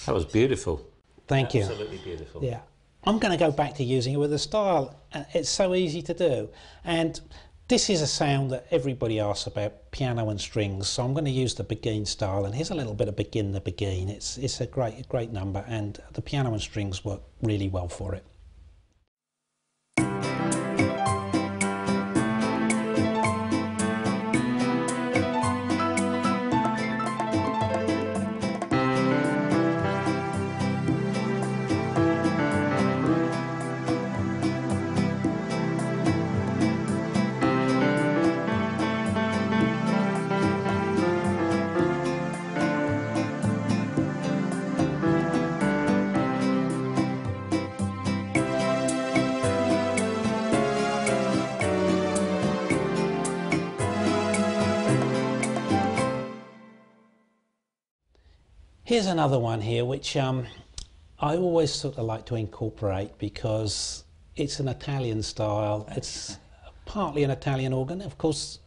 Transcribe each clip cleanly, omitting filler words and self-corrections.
That was beautiful. Thank you. Absolutely beautiful. Yeah. I'm going to go back to using it with a style. It's so easy to do. And this is a sound that everybody asks about, piano and strings. So I'm going to use the Beguine Style. And here's a little bit of Begin the Beguine. It's a great number. And the piano and strings work really well for it. Here's another one here, which I always sort of like to incorporate because it's an Italian style. It's partly an Italian organ. Of course,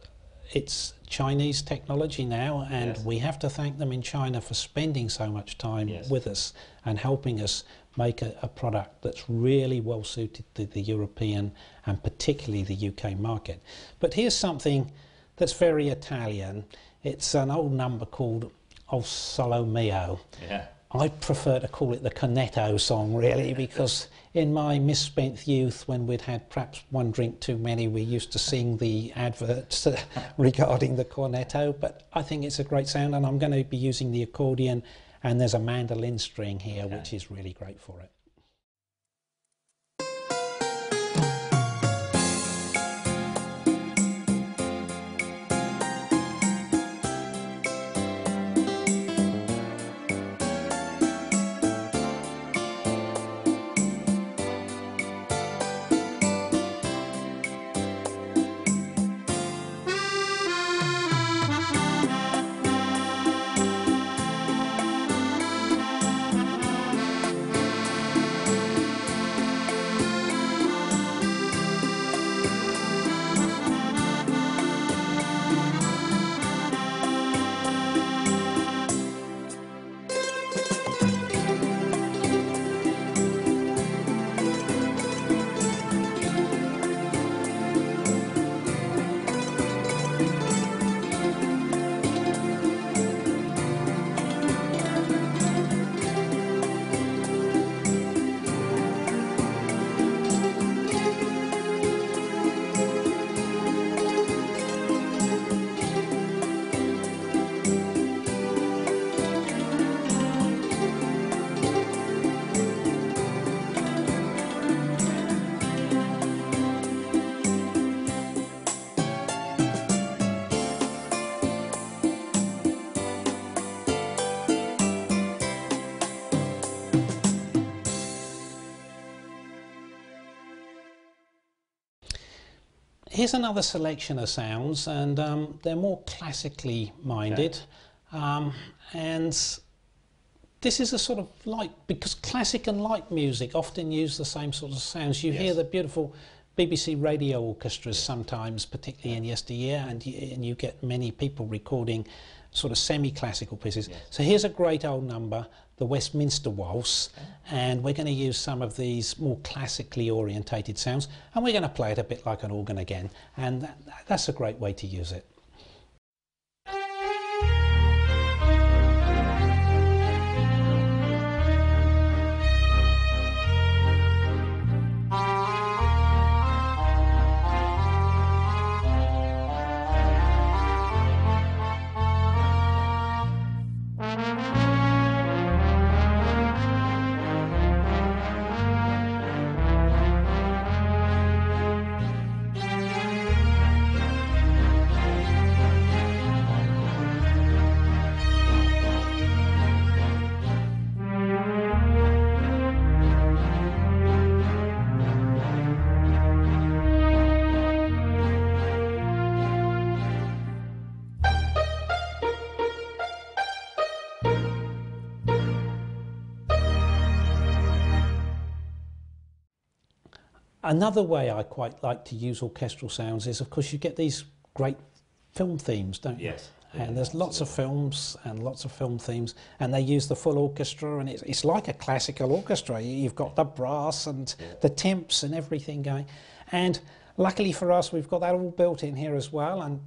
it's Chinese technology now, and we have to thank them in China for spending so much time with us and helping us make a product that's really well suited to the European and particularly the UK market. But here's something that's very Italian. It's an old number called O Solo Mio. Yeah. I prefer to call it the Cornetto song, really, because in my misspent youth, when we'd had perhaps one drink too many, we used to sing the adverts regarding the cornetto. But I think it's a great sound, and I'm going to be using the accordion, and there's a mandolin string here, which is really great for it. Here's another selection of sounds, and they're more classically minded. And this is a sort of light, because classic and light music often use the same sort of sounds. You hear the beautiful BBC radio orchestras sometimes, particularly in yesteryear, and you get many people recording sort of semi-classical pieces. So here's a great old number, the Westminster Waltz, and we're going to use some of these more classically orientated sounds, and we're going to play it a bit like an organ again, and that's a great way to use it. Another way I quite like to use orchestral sounds is, of course, you get these great film themes, don't you? Yes. and there's lots of films and lots of film themes, and they use the full orchestra, and it's like a classical orchestra. You've got the brass and the timps and everything going, and luckily for us we've got that all built in here as well. And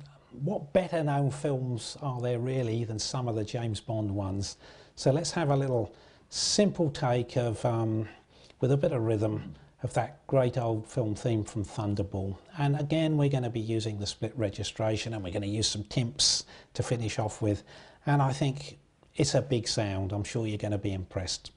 what better known films are there really than some of the James Bond ones? So let's have a little simple take of with a bit of rhythm of that great old film theme from Thunderball. And again, we're going to be using the split registration, and we're going to use some timps to finish off with. And I think it's a big sound. I'm sure you're going to be impressed.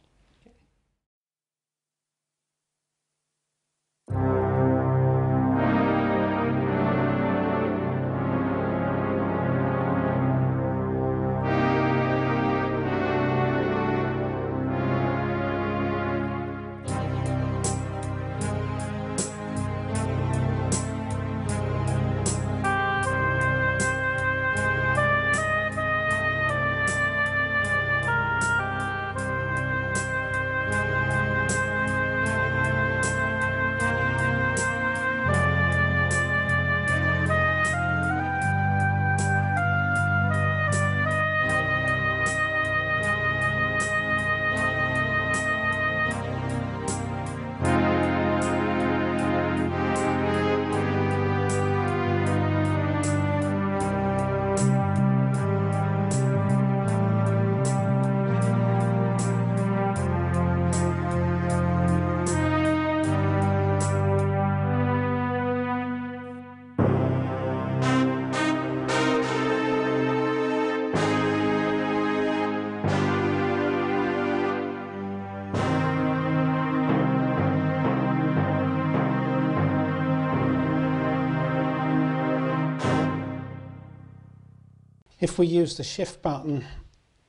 If we use the shift button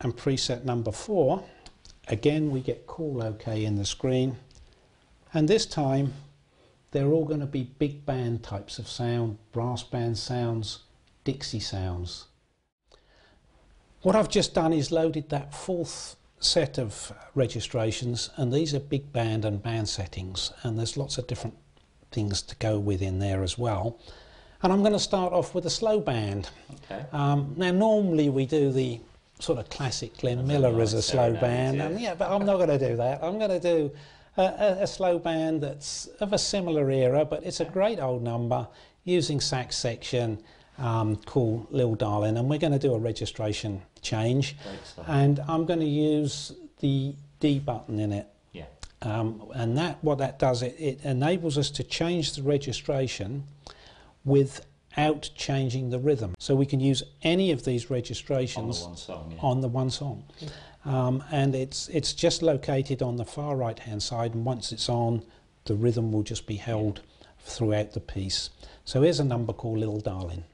and preset number 4, again we get Call OK in the screen, and this time they're all going to be big band types of sound, brass band sounds, Dixie sounds. What I've just done is loaded that 4th set of registrations, and these are big band and band settings, and there's lots of different things to go with in there as well. And I'm going to start off with a slow band. Okay. Now normally we do the sort of classic Glenn Miller as a slow band, and yeah, but I'm not going to do that. I'm going to do a slow band that's of a similar era, but it's a great old number using sax section called Lil Darlin', and we're going to do a registration change, and I'm going to use the D button in it. Yeah. And what that does, it enables us to change the registration without changing the rhythm. So we can use any of these registrations on the one song. And it's just located on the far right hand side, and once it's on, the rhythm will just be held throughout the piece. So here's a number called Little Darling.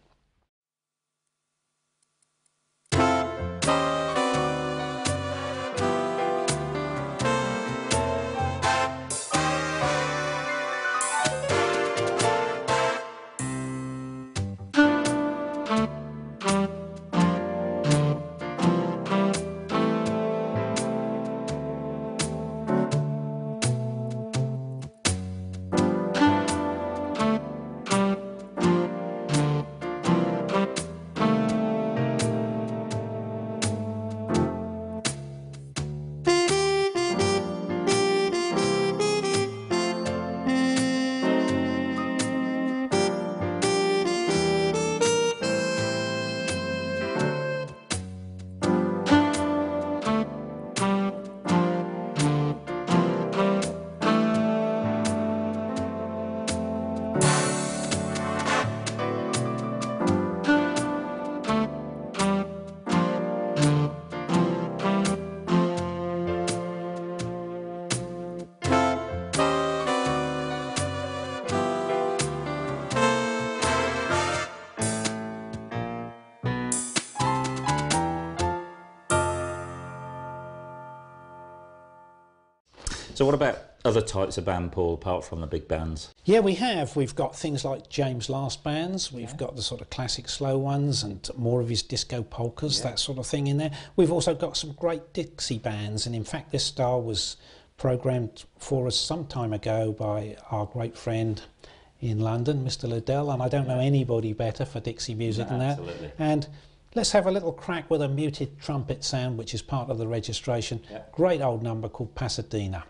So what about other types of band, Paul, apart from the big bands? Yeah, we have. We've got things like James Last bands. We've got the sort of classic slow ones and more of his disco polkas, that sort of thing in there. We've also got some great Dixie bands, and in fact this style was programmed for us some time ago by our great friend in London, Mr. Liddell, and I don't know anybody better for Dixie music than that. Absolutely. And Let's have a little crack with a muted trumpet sound, which is part of the registration. Yeah. Great old number called Pasadena.